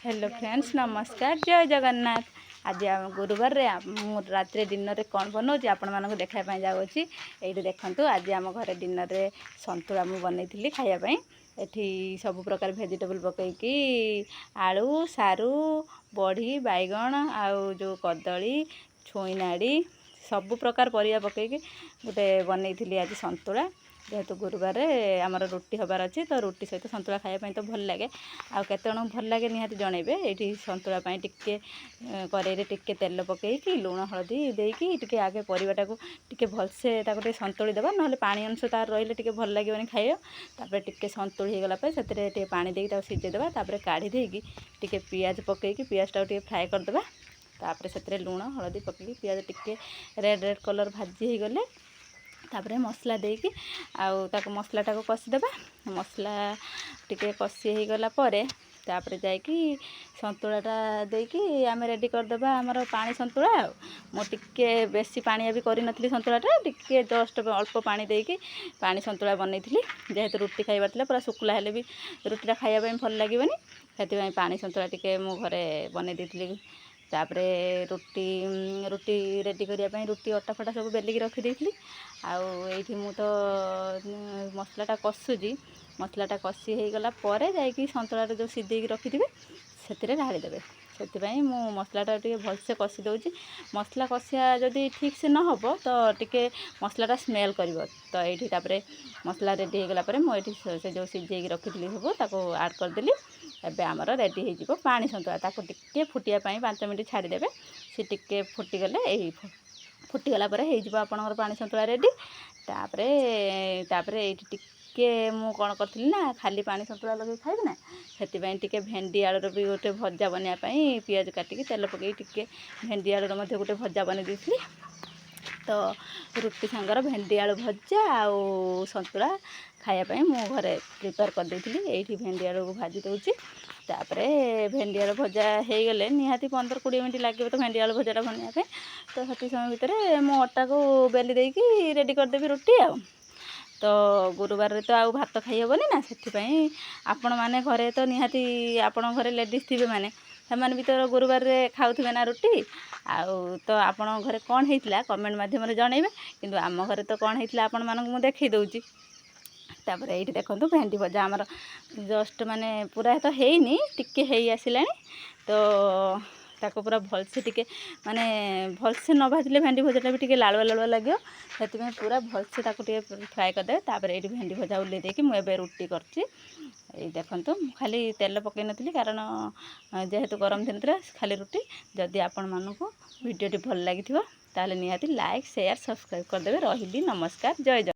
Hello friends, नमस्कार, जय जगन्नाथ। आज आम गुरुवार रे रात्रि डिनर कौन बनाऊँ आपण मानक देखापी जाऊँगी। ये देखूँ आज आम घर डिनर रे संतुला मु बनई खायापी। एठी सब प्रकार वेजिटेबल पकईकी आलू सारू बड़ी बैगण आउ जो कदली छुई नाड़ी सब प्रकार परिया पकईकी गोटे बनई आज संतुला। जेहेतु गुरुवार आमर रुटी हबार अच्छी तो रुटी सहित संतुला खायापी तो भल लगे। आउ केते जन भल लगे निहाती जनइबे। ये संतुला टिके कड़े टिके तेल पकईकी लुण हलदी देकी टिके आगे परिवाटा को टिके भलसे टिके संतुली देबा ना पानी अंश तार रहिले टिके भल लागिबनी खाइयो। तापर टिके संतुली गला पे सेतिरे टिके पानी देकी ताको सिझे देबा। तापर काढ़ी देकी टिके पियाज पकईकी पियाज टाको टिके फ्राए कर देबा। तापर सेतिरे लुण हलदी पकईकी पियाज टिके रेड रेड कलर भाजी हो गले तापर मसला देकी आउ ताको मसला टाको कषि देबा। मसला टिके कषि हो गला परे तापर जाइकी संतुलाटा देकी आमे रेडी कर देबा हमर पानी संतुला। मो टिके बेसी पानी भी करि नथली संतुलाटा टिके जस्ट अल्प पानी देकी पानी संतुला बनईथली। जेहेतु रुटी खाइबार थिला पूरा सुकुला हेले भी रुटीटा खाइबा पई भल लागिबनी सेति पानी संतुला टिके मो घरे बनई देथली। तापरे रुटी रेडी करिया पई रुटी अटा फटा सब बेलिकी रखी देथली। आउ एठी मु तो मसलाटा कषुजी मसलाटा कषि हो गला परे जाइकी संतुलाटा जो सिद्धेकी रखिथिबे सेतिरे ढाली देबे। सेतिपई मु मसलाटा टिके भलसे कषि दउची। मसला कषिया जदि ठीक से न हबो तो टिके मसलाटा स्मेल करिवो। तो एठी तापरे मसला रेडी हो गला परे मु एठी से जो सिद्धेकी रखिथिली सब ताको ऐड कर देली। एबे आमर रेडी हो जिवो पानी संतुला। ताको टिके फुटिया पई 5 मिनिट छाड़ी देबे। से टिके फुटी गले एही फुटी गला परे हे जिवो आपनकर पानी संतुला रेडी। तापरे एठी टिके मु कोन करथिली ना खाली पानी संतुला लगे खाइबे ना सेति पई टिके भेंडी आलूर भी गोटे भजा बनिया पई पियाज काटिकी तेल पकई टिके भेंडी आलूर मध्ये गोटे भजा बने देथली। तो रुटी सांगर भेंडी आलू भजा आउ संतुला खाया पई मु घरे प्रिपेयर कर देथली। एठी भेंडी आलू को भाजी दउची। तापरे भेंडी आलू भजा हो गले निहाती 15-20 मिनिट लागिबो तो भेंडी आलू भजाटा बनिया पे। तो सेति समय भितरे मु अटा को बेली देकी रेडी कर देबी रुटी। आ तो गुरुवार रे तो आउ भात खाइ हेबनी ना सेति आपण माने घरे तो निहाती आपण घरे लेडीज थिबे माने सेमाने भी तो गुरुवार रे खाउथिबे ना रुटी। आउ तो आपण घरे कोन हेइतला कमेंट माध्यम रे जणैबे। किंतु आम घरे तो कोन हेइतला आपण मानक मु देखै दउची। तापर एठी देखंतु भेंडी भजा हमर जस्ट माने पूरा तो हेइनी टिके हेइ आसिलानी। तो ताको पूरा भलसे टिके माने भलसे न भाजले भेंडी भजाटा भी टिके लालुआ लालुआ लागियो। सेति में पूरा भलसे ताको टिके फ्राई कर दे। तापर एठी भेंडी भजा उल्ले देकी मु एबे रुटी करची। ए देखंतु खाली तेल पकई नथली कारण जेहेतु गरम दिन तरा खाली रुटी। जदि आपण मानकु वीडियोटी भल लागिथिबो ताले निहाती लाइक शेयर सब्सक्राइब कर देबे। रहिली नमस्कार, जय जगन्नाथ।